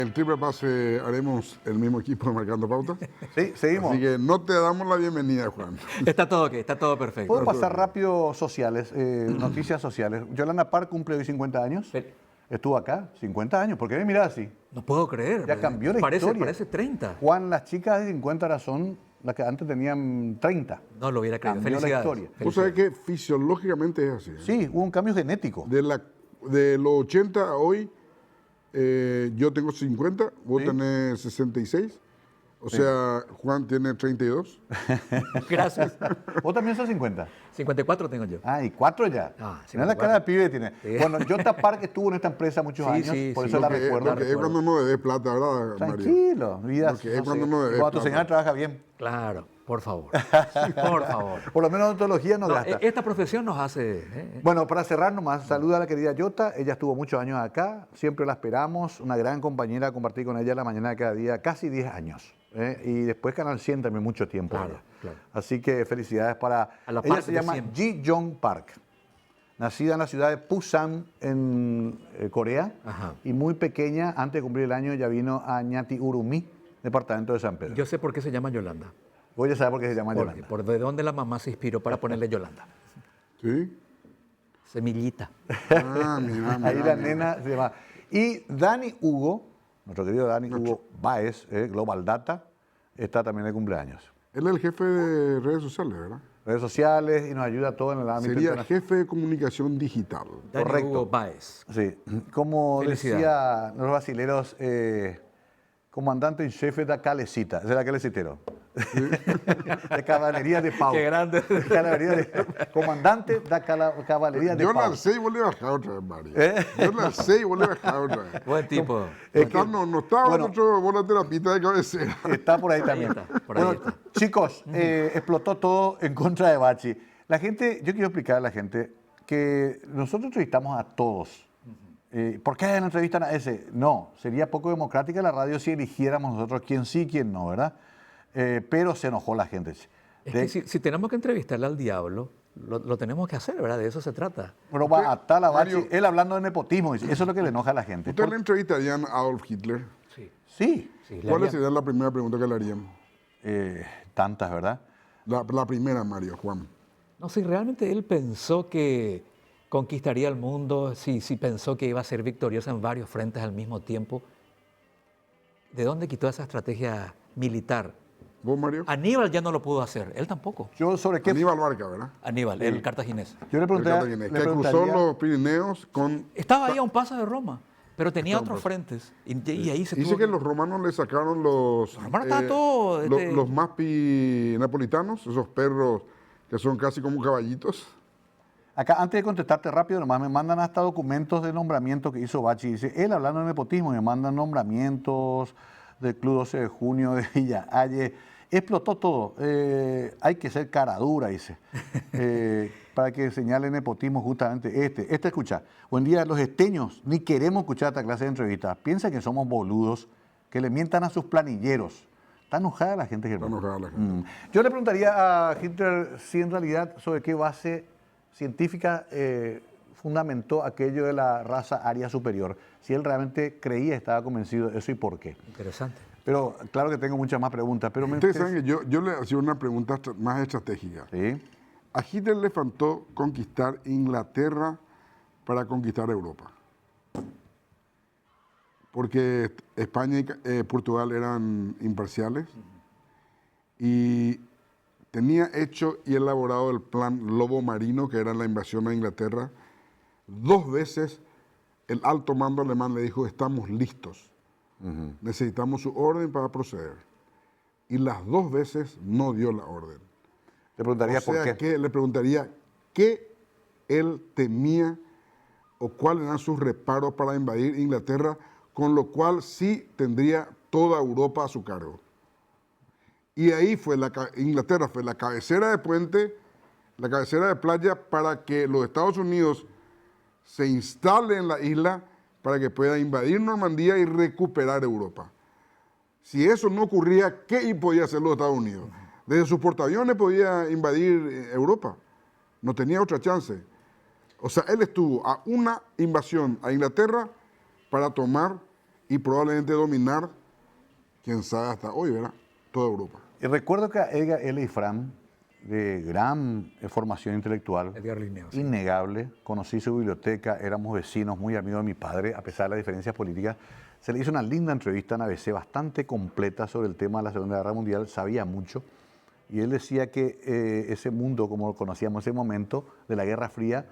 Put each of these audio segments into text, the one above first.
El triple pase haremos el mismo equipo de Marcando Pauta. Sí, seguimos. Así que no te damos la bienvenida, Juan. Está todo ok, está todo perfecto. ¿Puedo pasar rápido sociales, noticias sociales? Yolanda Park cumple hoy 50 años. Pero- Estuvo acá, 50 años. ¿Por qué me mirás así? No puedo creer. Ya cambió la historia. Parece 30. Juan, las chicas de 50 ahora son las que antes tenían 30. No lo hubiera creído. Cambió la Felicidades. historia. Vos sabés que fisiológicamente es así. ¿eh? Sí, hubo un cambio genético. De los 80 a hoy, yo tengo 50, vos Sí. tenés 66. O sea, Juan tiene 32. Gracias. ¿Vos también sos 50? 54 tengo yo. Ah, y 4 ya. Ah, Mirá la 54. cara de pibe que tiene. Sí. Bueno, Jota Park estuvo en esta empresa muchos Sí, años, sí, por sí. eso la Lo que recuerdo. es cuando no debes plata, ¿verdad, Mario? Tranquilo, vida. Lo que es cuando no debes Cuando tu plata. señora trabaja bien. Claro, por favor. Por favor. Por lo menos odontología no No, gasta. esta profesión nos hace... Bueno, para cerrar nomás, saluda a la querida Jota. Ella estuvo muchos años acá, siempre la esperamos. Una gran compañera, compartí con ella la mañana de cada día, casi 10 años. Y después Canal 100 también mucho tiempo. Claro, ella. claro. Así que felicidades para... A la Ella Park se de llama 100. Ji-Young Park. Nacida en la ciudad de Busan, en Corea. Ajá. Y muy pequeña, antes de cumplir el año, ya vino a Ñati Urumí, departamento de San Pedro. Yo sé por qué se llama Yolanda. Voy a saber por qué se llama Porque, Yolanda. por de dónde la mamá se inspiró para ponerle Yolanda. ¿Sí? Semillita. Ah, mira, Ahí mira, la mira. nena se llama. Y Dani Hugo, nuestro querido Dani Hugo Baez, Global Data, está también de cumpleaños. Él es el jefe de redes sociales, ¿verdad? Redes sociales y nos ayuda todo en el ámbito Sería internacional. jefe de comunicación digital. Dani Correcto. Hugo Baez. Sí, como Felicidades. decía los brasileros, comandante en jefe de Calecita, ese era Calecitero. De caballería de Pau. Qué grande. Comandante de caballería de Yo la Pau. alcé y volví a bajar otra vez, Mario. Yo la alcé y volví a bajar otra vez. Buen tipo. No estaba bueno, nuestro bola terapista de cabecera. Está por ahí también. está, por ahí Bueno, está. chicos, explotó todo en contra de Bachi. La gente, yo quiero explicar a la gente que nosotros entrevistamos a todos. ¿Por qué no entrevistan a ese? No, sería poco democrática la radio si eligiéramos nosotros quién sí, quién no, ¿verdad? Pero se enojó la gente. Es que si tenemos que entrevistarle al diablo, lo tenemos que hacer, ¿verdad? De eso se trata. Pero va a tal a Bachi, Mario- él hablando de nepotismo, dice, eso es lo que le enoja a la gente. ¿Ustedes le entrevistarían a Adolf Hitler? Sí. Sí, Sí, ¿Cuál haría- sería la primera pregunta que le harían? tantas, ¿verdad? La primera, Mario, Juan. No, si realmente él pensó que conquistaría el mundo, si pensó que iba a ser victorioso en varios frentes al mismo tiempo, ¿de dónde quitó esa estrategia militar? ¿Vos, Mario? Aníbal ya no lo pudo hacer, él tampoco. Yo sobre qué... Aníbal Barca, ¿verdad? Aníbal, el cartaginés. Yo le El cartaginés, preguntaría... que cruzó los Pirineos con... Estaba ahí a un paso de Roma, pero tenía Estaba otros frentes. Y ahí se Dice tuvo que los romanos le sacaron los... romanos estaban todos, los mapi napolitanos, esos perros que son casi como caballitos. Acá, antes de contestarte rápido, nomás me mandan hasta documentos de nombramiento que hizo Bachi. Dice, él hablando de nepotismo, me mandan nombramientos del Club 12 de Junio de Villa Aye. Explotó todo. Hay que ser cara dura, dice. Para que señale nepotismo justamente este. Escucha. Buen día, los esteños ni queremos escuchar esta clase de entrevistas. Piensan que somos boludos, que le mientan a sus planilleros. Está enojada la gente, Germán. Está enojada la gente. Yo le preguntaría a Hitler si en realidad sobre qué base científica fundamentó aquello de la raza aria superior. Si él realmente creía, estaba convencido de eso y por qué. Interesante. Pero claro que tengo muchas más preguntas. Pero me Ustedes saben que yo le hacía una pregunta más estratégica. Sí. A Hitler le faltó conquistar Inglaterra para conquistar Europa. Porque España y Portugal eran imparciales y tenía hecho y elaborado el plan Lobo Marino, que era la invasión a Inglaterra. 2 veces el alto mando alemán le dijo, estamos listos, necesitamos su orden para proceder. Y las 2 veces no dio la orden. Le preguntaría O sea por qué. que le preguntaría qué él temía o cuáles eran sus reparos para invadir Inglaterra, con lo cual sí tendría toda Europa a su cargo. Y ahí fue Inglaterra fue la cabecera de puente, la cabecera de playa para que los Estados Unidos se instalen en la isla para que pueda invadir Normandía y recuperar Europa. Si eso no ocurría, ¿qué podía hacer los Estados Unidos? Desde sus portaaviones podía invadir Europa. No tenía otra chance. O sea, él estuvo a una invasión a Inglaterra para tomar y probablemente dominar, quién sabe hasta hoy, ¿verdad? Toda Europa. Y recuerdo que a Edgar L. Fran, de gran formación intelectual, Edgar Linneo, sí. innegable, conocí su biblioteca, éramos vecinos, muy amigos de mi padre, a pesar de las diferencias políticas. Se le hizo una linda entrevista en ABC, bastante completa sobre el tema de la Segunda Guerra Mundial, sabía mucho. Y él decía que ese mundo, como lo conocíamos en ese momento, de la Guerra Fría,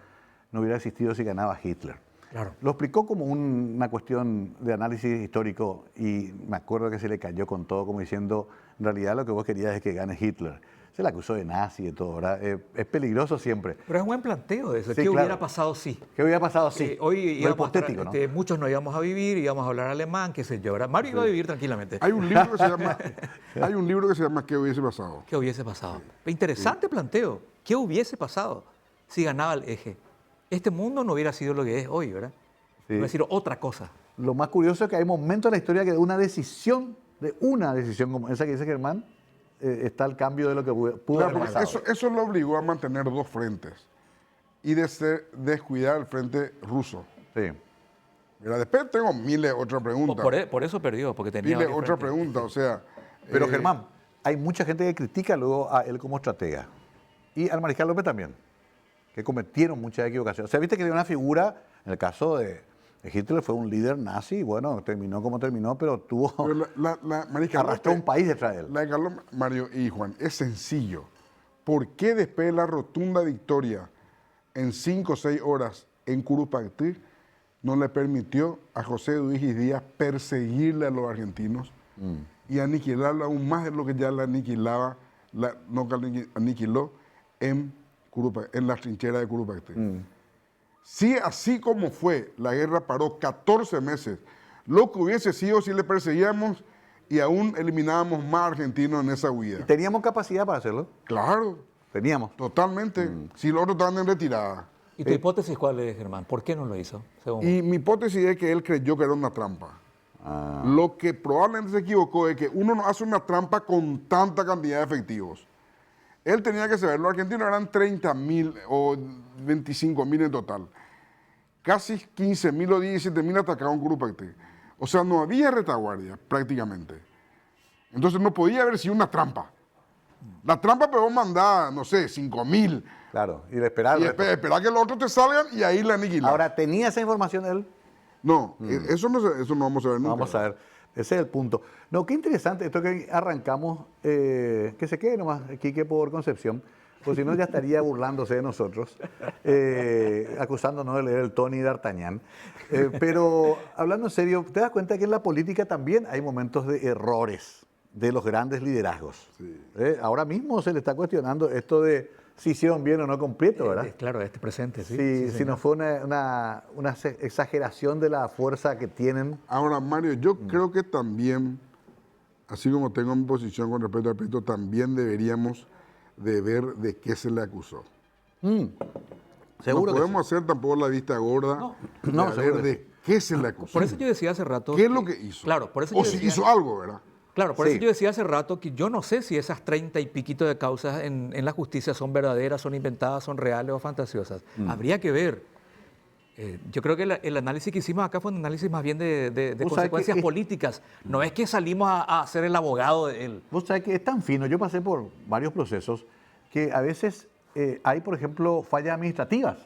no hubiera existido si ganaba Hitler. Claro. Lo explicó como una cuestión de análisis histórico y me acuerdo que se le cayó con todo, como diciendo, en realidad lo que vos querías es que gane Hitler. Se le acusó de nazi y todo, ¿verdad? Es peligroso siempre. Pero es un buen planteo de eso. Sí, ¿Qué claro. hubiera pasado si? ¿Qué hubiera pasado si? Hoy Lo íbamos a estar, hipotético, ¿no? muchos no íbamos a vivir, íbamos a hablar alemán, qué sé yo, ¿verdad? Mario iba a vivir tranquilamente. Hay un libro que se llama ¿Qué hubiese pasado? ¿Qué hubiese pasado? Interesante planteo. ¿Qué hubiese pasado si ganaba el eje? Este mundo no hubiera sido lo que es hoy, ¿verdad? Sí. Hubiera sido otra cosa. Lo más curioso es que hay momentos en la historia que de una decisión como esa que dice Germán, está el cambio de lo que pudo Claro, haber porque pasado. eso lo obligó a mantener dos frentes y descuidar el frente ruso. Sí. Mira, después tengo miles de otras preguntas. Por eso perdió, porque tenía Miles de varios otras frentes. preguntas, o sea... Pero eh, Germán, hay mucha gente que critica luego a él como estratega. Y al Mariscal López también, que cometieron muchas equivocaciones. O sea, viste que era una figura, en el caso de Hitler fue un líder nazi, y bueno, terminó como terminó, pero tuvo... pero Mariscal arrastró López, un país detrás de él. La de Carlos, Mario y Juan, es sencillo. ¿Por qué después de la rotunda victoria en 5 o 6 horas en Curupaytí no le permitió a José Duígis Díaz perseguirle a los argentinos y aniquilarlo aún más de lo que ya la aniquilaba, aniquiló en las trincheras de Curupaytí? Si así como fue, la guerra paró 14 meses, lo que hubiese sido si le perseguíamos y aún eliminábamos más argentinos en esa huida. ¿Teníamos capacidad para hacerlo? Claro, Teníamos. totalmente. Si los otros estaban en retirada. ¿Y tu hipótesis cuál es, Germán? ¿Por qué no lo hizo? Según Y mi hipótesis es que él creyó que era una trampa. Lo que probablemente se equivocó es que uno no hace una trampa con tanta cantidad de efectivos. Él tenía que saber, los argentinos eran 30.000 o 25.000 en total. Casi 15.000 o 17.000 atacaron Curupaytí. O sea, no había retaguardia prácticamente. Entonces no podía haber sido una trampa. La trampa pero vos mandás, no sé, 5.000. Claro, y de esperar. Y esperar que los otros te salgan y ahí la aniquilan. Ahora, ¿tenía esa información él? No, eso no vamos a ver nunca. Vamos a ver, ese es el punto. No, qué interesante esto que arrancamos, que se quede nomás Quique por Concepción, pues si no ya estaría burlándose de nosotros, acusándonos de leer el Tony D'Artagnan. Pero hablando en serio, ¿te das cuenta que en la política también hay momentos de errores de los grandes liderazgos? Sí. Ahora mismo se le está cuestionando esto de si hicieron bien o no con Prieto, ¿verdad? claro, este presente, sí. Si señor. no fue una exageración de la fuerza que tienen. Ahora, Mario, yo creo que también, así como tengo mi posición con respecto al Prieto, también deberíamos de ver de qué se le acusó. Seguro no que podemos hacer tampoco la vista gorda No, de seguro ver que de qué se le acusó. Por eso yo decía hace rato... ¿Qué es lo que hizo? Claro, por eso o yo si decía... hizo algo, ¿verdad? Claro, por Sí. eso yo decía hace rato que yo no sé si esas 30 y piquito de causas en la justicia son verdaderas, son inventadas, son reales o fantasiosas. Habría que ver. Yo creo que el análisis que hicimos acá fue un análisis más bien de Vos sabés consecuencias que políticas. No es que salimos a ser el abogado de él. Vos sabés que es tan fino, yo pasé por varios procesos, que a veces hay, por ejemplo, fallas administrativas,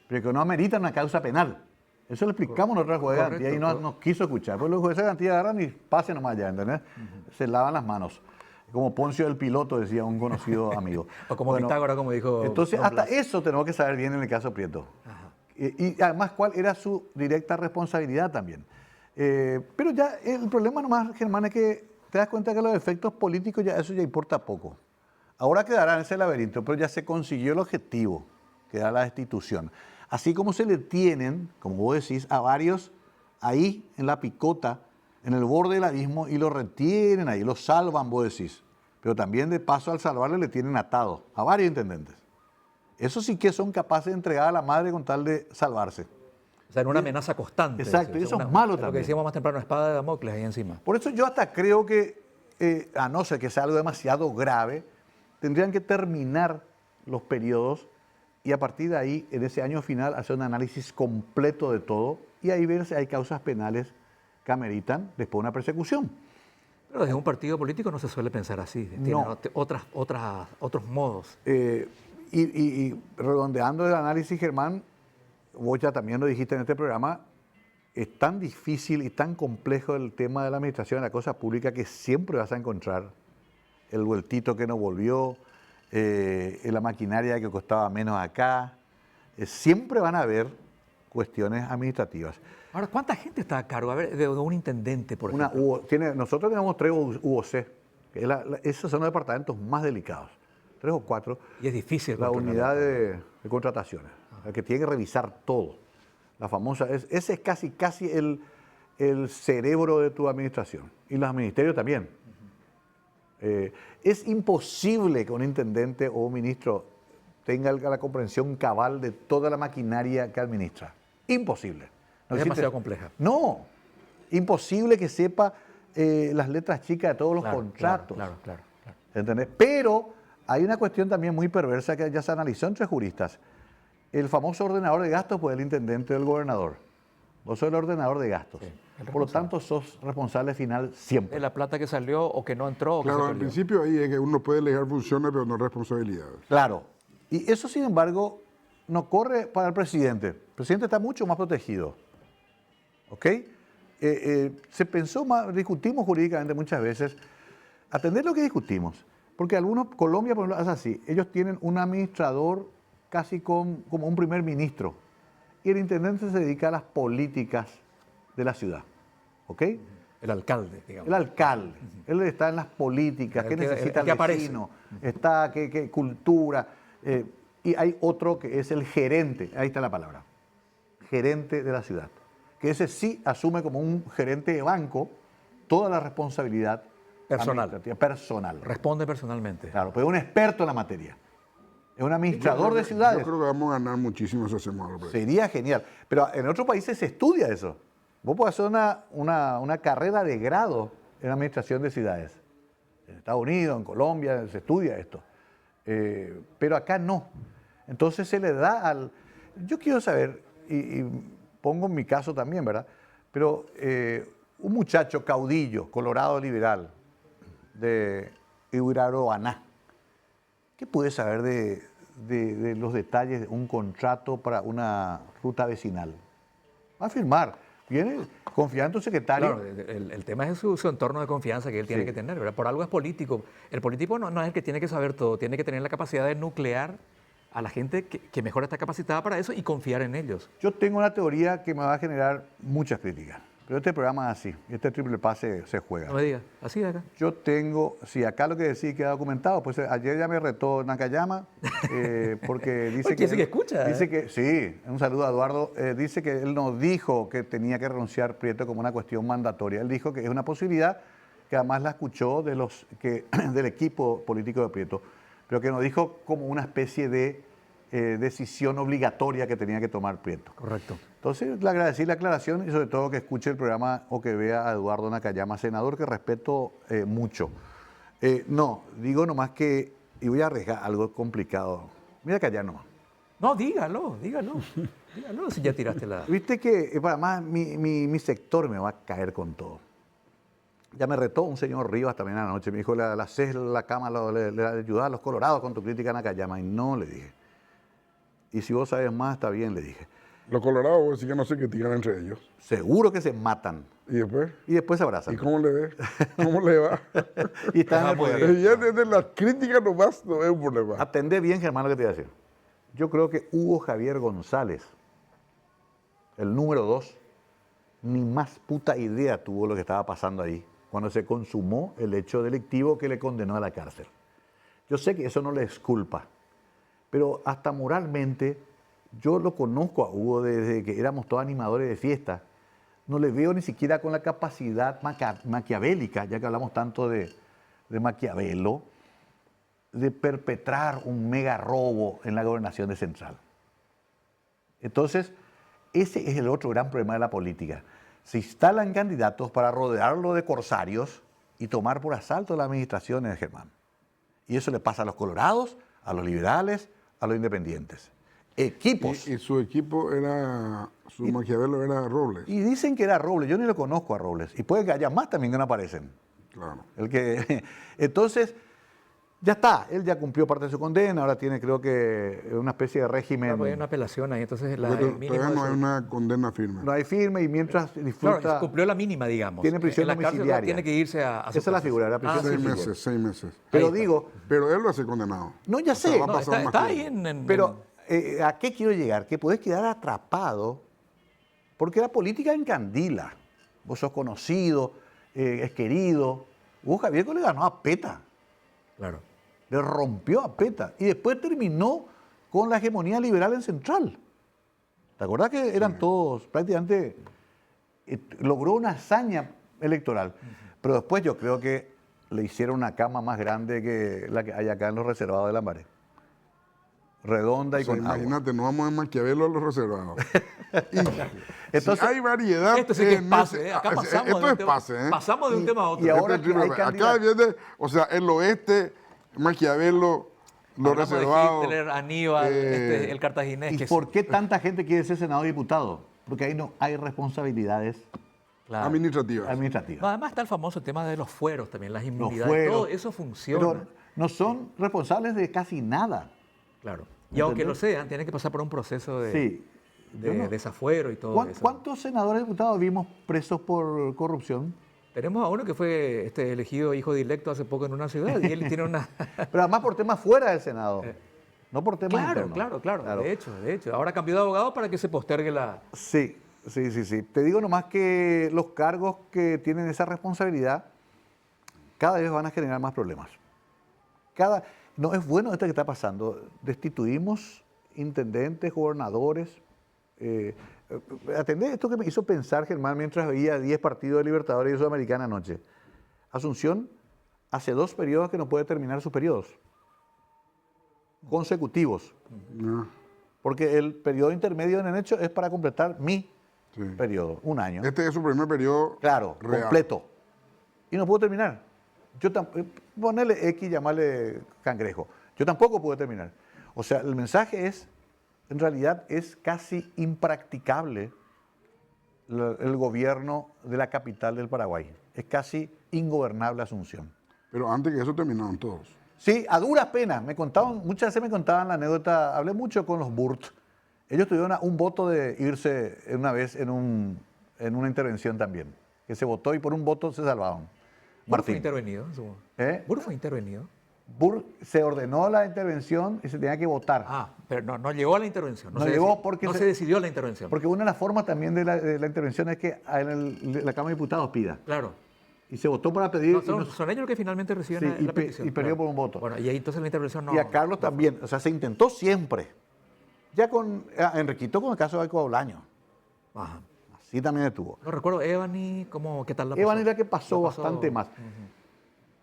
pero que no ameritan una causa penal. Eso lo explicamos nosotros al juez de garantía y no nos quiso escuchar. Pues los jueces de garantía agarran y pasen nomás allá, ¿entendés? Se lavan las manos. Como Poncio del Piloto, decía un conocido amigo. O como Pitágoras, como dijo Entonces, Don hasta Blas. eso tenemos que saber bien en el caso Prieto. Y además, cuál era su directa responsabilidad también. Pero ya el problema nomás, Germán, es que te das cuenta que los efectos políticos, ya eso ya importa poco. Ahora quedará en ese laberinto, pero ya se consiguió el objetivo, que era la destitución. Así como se le tienen, como vos decís, a varios ahí en la picota, en el borde del abismo, y lo retienen ahí, lo salvan, vos decís. Pero también de paso al salvarle le tienen atado a varios intendentes. Eso sí que son capaces de entregar a la madre con tal de salvarse. O sea, en una amenaza constante. Exacto, y O sea, eso es malo Lo que también. decíamos más temprano, espada de Damocles ahí encima. Por eso yo hasta creo que, a no ser que sea algo demasiado grave, tendrían que terminar los periodos y a partir de ahí, en ese año final, hacer un análisis completo de todo y ahí ver si hay causas penales que ameritan después una persecución. Pero desde un partido político no se suele pensar así. Tiene No. otros modos. Y redondeando el análisis, Germán, vos ya también lo dijiste en este programa, es tan difícil y tan complejo el tema de la administración de la cosa pública que siempre vas a encontrar el vueltito que no volvió, la maquinaria que costaba menos acá. Siempre van a haber cuestiones administrativas. Ahora, ¿cuánta gente está a cargo? A ver, de un intendente, por ejemplo. Nosotros tenemos 3 UOC, que esos son los departamentos más delicados, 3 o 4. Y es difícil La controlar. unidad de contrataciones, la que tiene que revisar todo. La famosa, ese es casi el cerebro de tu administración. Y los ministerios también. Es imposible que un intendente o un ministro tenga la comprensión cabal de toda la maquinaria que administra. Imposible. Es demasiado compleja. No, imposible que sepa las letras chicas de todos los contratos. Claro. ¿Entendés? Pero hay una cuestión también muy perversa que ya se analizó entre juristas. El famoso ordenador de gastos, pues el intendente del gobernador. Vos sos el ordenador de gastos. Sí, por lo tanto, sos responsable final siempre. Es la plata que salió o que no entró. O que Claro, se al perdió. principio ahí es que uno puede delegar funciones, pero no responsabilidades. Claro. Y eso, sin embargo, no corre para el presidente. El presidente está mucho más protegido. ¿Ok? Se pensó más, discutimos jurídicamente muchas veces, atender lo que discutimos. Porque algunos, Colombia, por ejemplo, es así. Ellos tienen un administrador casi como un primer ministro. Y el intendente se dedica a las políticas de la ciudad. ¿Ok? El alcalde, digamos. El alcalde. Él está en las políticas, qué necesita el vecino, está, qué cultura. Y hay otro que es el gerente, ahí está la palabra, gerente de la ciudad. Que ese sí asume como un gerente de banco toda la responsabilidad personal. Responde personalmente. Claro, pero es un experto en la materia. Es un administrador de ciudades. Yo creo que vamos a ganar muchísimo si hacemos algo. Sería genial. Pero en otros países se estudia eso. Vos podés hacer una carrera de grado en administración de ciudades. En Estados Unidos, en Colombia, se estudia esto. Pero acá no. Entonces se le da al... Yo quiero saber, y pongo en mi caso también, ¿verdad? Pero un muchacho caudillo, colorado liberal, de Uraroaná, ¿qué puede saber de los detalles de un contrato para una ruta vecinal? Va a firmar. Viene confiando en tu secretario. Claro, el tema es su entorno de confianza que él tiene que tener, ¿verdad? Por algo es político. El político no es el que tiene que saber todo, tiene que tener la capacidad de nuclear a la gente que mejor está capacitada para eso y confiar en ellos. Yo tengo una teoría que me va a generar muchas críticas, pero este programa es así, este triple pase se juega. No me digas, así de acá. Yo tengo, acá lo que decís queda documentado, pues ayer ya me retó Nakayama, porque dice Oye, que... sí que escucha. Dice que, sí, un saludo a Eduardo, dice que él no dijo que tenía que renunciar Prieto como una cuestión mandatoria, él dijo que es una posibilidad que además la escuchó del equipo político de Prieto, pero que no dijo como una especie de decisión obligatoria que tenía que tomar Prieto. Correcto. Entonces, le agradecí la aclaración y sobre todo que escuche el programa o que vea a Eduardo Nakayama, senador que respeto mucho. No, digo nomás que, y voy a arriesgar algo complicado. Mira que allá nomás. No, dígalo, si ya tiraste la... Viste que, además, mi sector me va a caer con todo. Ya me retó un señor Rivas también anoche, me dijo, le haces la cama, le ayudas a los colorados con tu crítica a Nakayama, y no, le dije. Y si vos sabes más, está bien, le dije. Los colorados sí que no se critican entre ellos. Seguro que se matan. ¿Y después? Y después se abrazan. ¿Y cómo le ve? ¿Cómo le va? Y están en el muy poder. bien. Ya desde las críticas nomás no es un problema. Atendé bien, Germán, lo que te voy a decir. Yo creo que Hugo Javier González, el número 2, ni más puta idea tuvo lo que estaba pasando ahí cuando se consumó el hecho delictivo que le condenó a la cárcel. Yo sé que eso no le es culpa, pero hasta moralmente, yo lo conozco a Hugo desde que éramos todos animadores de fiesta. No le veo ni siquiera con la capacidad maquiavélica, ya que hablamos tanto de Maquiavelo, de perpetrar un mega robo en la gobernación de Central. Entonces, ese es el otro gran problema de la política. Se instalan candidatos para rodearlo de corsarios y tomar por asalto las administraciones, Germán. Y eso le pasa a los colorados, a los liberales, a los independientes. equipos. Y su equipo era, su Maquiavelo era Robles. Y dicen que era Robles, yo ni lo conozco a Robles. Y puede que haya más también que no aparecen. Claro. Entonces, ya está, él ya cumplió parte de su condena, ahora tiene creo que una especie de régimen. Claro, hay una apelación ahí, entonces el Pero mínimo todavía no de hay su- una condena firme. No hay firme y mientras disfruta. Claro, cumplió la mínima, digamos. Tiene prisión en la cárcel domiciliaria. tiene que irse a su Esa es la casa. figura, la prisión sí, Seis sí. domiciliaria. meses, 6 meses. Pero Ahí está. digo, Pero él va a ser condenado. no, ya O sea, sé. va a No, pasar más está ahí tiempo. pero ¿a qué quiero llegar? Que podés quedar atrapado porque la política encandila. Vos sos conocido, es querido. Vos, Javier, le ganó a Peta. Claro. Le rompió a Peta y después terminó con la hegemonía liberal en Central. ¿Te acordás que eran todos prácticamente, logró una hazaña electoral? Pero después yo creo que le hicieron una cama más grande que la que hay acá en los reservados de Lambaré. Redonda y O sea, con agua. imagínate, no vamos a Maquiavelo a los reservados. Entonces, Si hay variedad. Esto sí que es en pase, ese- Acá pasamos Esto de es un tema- pase, ¿eh? Pasamos de un tema a otro. y ahora Este es que hay triple- acá candidatos. viene, o sea, el oeste, Maquiavelo, los Hablamos de reservados. Hitler, Aníbal, eh, el cartaginés. ¿Y que por qué tanta gente quiere ser senador y diputado? Porque ahí no hay responsabilidades Claro. administrativas. administrativas. No, además está el famoso tema de los fueros también, las Los inmunidades. fueros. Todo eso funciona. Pero no son responsables de casi nada. Claro. Y aunque ¿Entendés? lo sean, tienen que pasar por un proceso de, Sí. de Yo no- desafuero y todo eso. ¿Cuántos senadores y diputados vimos presos por corrupción? Tenemos a uno que fue elegido hijo directo hace poco en una ciudad y él tiene una... Pero además por temas fuera del Senado, no por temas Claro, internos. claro. De hecho. Ahora cambió de abogado para que se postergue la... Sí. Te digo nomás que los cargos que tienen esa responsabilidad cada vez van a generar más problemas. No es bueno esto que está pasando. Destituimos intendentes, gobernadores. Atendé esto que me hizo pensar, Germán, mientras veía 10 partidos de Libertadores y Sudamericana anoche. Asunción hace 2 periodos que no puede terminar sus periodos consecutivos. No, Porque el periodo intermedio en el hecho es para completar mi sí. periodo, un año. Este es su primer periodo. Claro, real. completo. Y no puedo terminar. Ponerle X y llamarle cangrejo. Yo tampoco pude terminar. O sea, el mensaje es, en realidad es casi impracticable el gobierno de la capital del Paraguay. Es casi ingobernable Asunción. Pero antes que eso terminaron todos. Sí, a duras penas. Muchas veces me contaban la anécdota, hablé mucho con los Burt. Ellos tuvieron un voto de irse una vez en una intervención también, que se votó y por un voto se salvaron. Burr fue Martín. intervenido. ¿Eh? Burr fue intervenido. Burt se ordenó la intervención y se tenía que votar. Ah, pero no llegó a la intervención. No llegó decidió, porque no se- se decidió la intervención. Porque una de las formas también de la intervención es que la Cámara de Diputados pida. Claro. Y se votó para pedir. No, y son, nos- son ellos los que finalmente reciben Sí, la petición. y perdió por un voto. Bueno, y ahí entonces la intervención no... y a Carlos también. O sea, se intentó siempre. Ya a Enriquito con el caso de Bolaño. Ajá. Así también estuvo. No recuerdo, Ebony, ¿qué tal la pasó? Evan es la que pasó bastante más.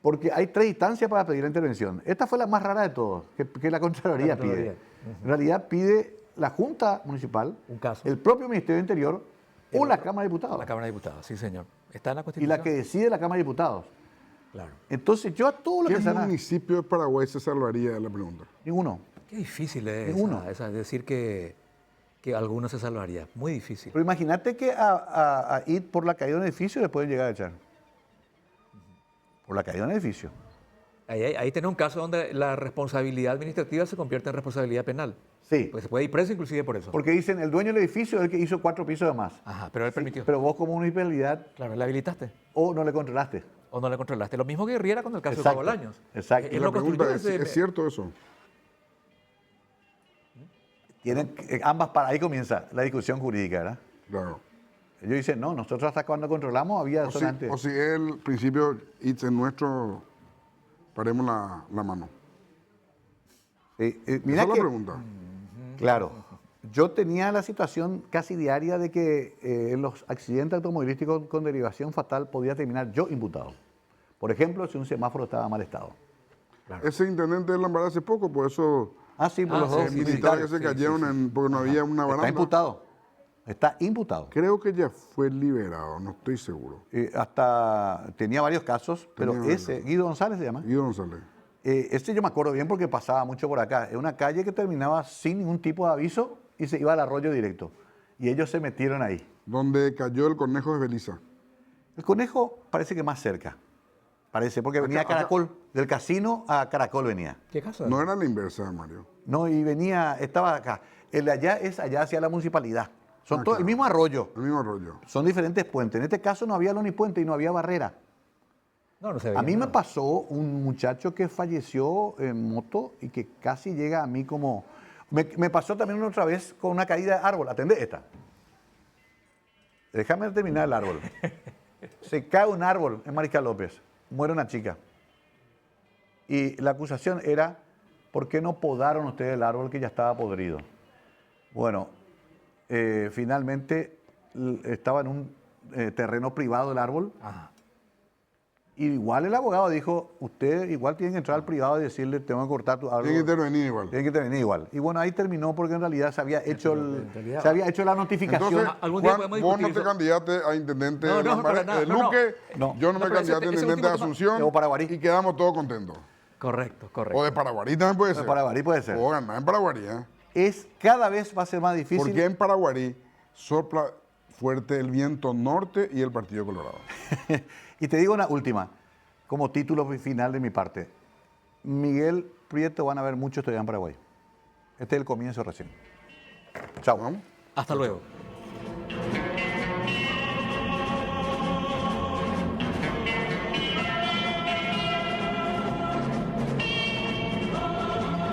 Porque hay 3 instancias para pedir la intervención. Esta fue la más rara de todas, que la Contraloría La Contraloría. pide. En realidad pide la Junta Municipal, Un caso. el propio Ministerio del Interior o la Cámara de Diputados. La Cámara de Diputados, sí, señor. Está en la Y Constitución. la que decide la Cámara de Diputados. Claro. Entonces yo a todo lo ¿Qué que se municipio de Paraguay se salvaría de la pregunta? ninguno. Qué difícil es Ninguno. decir que alguno se salvaría. Muy difícil. Pero imagínate que a ir por la caída de un edificio le pueden llegar a echar. Por la caída de un edificio. Ahí tenés un caso donde la responsabilidad administrativa se convierte en responsabilidad penal. Sí. Porque se puede ir preso inclusive por eso. Porque dicen, el dueño del edificio es el que hizo 4 pisos de más. Ajá, pero él permitió. Pero vos como municipalidad Claro, ¿le habilitaste? o no le controlaste. ¿O no le controlaste? Lo mismo que Riera con el caso Exacto, de Bolaños. exacto. Él La lo construyó pregunta es, desde- ¿es cierto eso? Ahí comienza la discusión jurídica, ¿verdad? Claro. Ellos dicen, no, nosotros hasta cuando controlamos había solamente... O si el principio it's en nuestro, paremos la mano. mira Esa es la que- pregunta. Claro. Yo tenía la situación casi diaria de que en los accidentes automovilísticos con derivación fatal podía terminar yo imputado. Por ejemplo, si un semáforo estaba en mal estado. Ese intendente de Lambaré hace poco, por eso Ah, sí, por los sí, dos sí, militares que se sí, cayeron sí. porque no había una Está baranda. imputado. Está imputado. Creo que ya fue liberado, no estoy seguro. Hasta tenía varios casos, pero Tenía ese, Guido González se llama, Guido González. Este yo me acuerdo bien porque pasaba mucho por acá. Es una calle que terminaba sin ningún tipo de aviso y se iba al arroyo directo. Y ellos se metieron ahí. Donde cayó el conejo de Beliza. El conejo parece que más cerca. Parece, porque venía a Caracol. Del casino a Caracol venía. ¿Qué caso? No era la inversa, Mario. No, y venía, estaba acá. El de allá es allá hacia la municipalidad. Son Ah, todo el claro. mismo arroyo. El mismo rollo. Son diferentes puentes. En este caso no había puente y no había barrera. No, no se veía A mí me nada. pasó un muchacho que falleció en moto y que casi llega a mí como... Me pasó también una otra vez con una caída de árbol. Atendé esta. Déjame terminar el árbol. Se cae un árbol en Mariscal López. Muere una chica. Y la acusación era, ¿por qué no podaron ustedes el árbol que ya estaba podrido? Bueno, finalmente estaba en un terreno privado el árbol. Ajá. Y igual el abogado dijo, usted igual tiene que entrar al privado y decirle, tengo que cortar tu árbol. Tiene que intervenir igual. Tiene que intervenir igual. Y bueno, ahí terminó porque en realidad se había hecho, en realidad- se había hecho la notificación. Entonces, algún día Juan, podemos vos no discutir te eso. candidates a intendente No, de no, para nada, no, no. Luque, No. yo no me No, pero candidato a ese intendente de último tema- Asunción Yo Paraguarí. y quedamos todos contentos. Correcto, O correcto. de Paraguarí también puede ser. Paraguarí puede ser. O ganar en Paraguarí, ¿eh? Cada vez va a ser más difícil. Porque en Paraguarí sopla fuerte el viento norte y el Partido Colorado. Y te digo una última, como título final de mi parte. Miguel Prieto van a ver mucho todavía en Paraguay. Este es el comienzo recién. Chao. ¿Vamos? Hasta luego.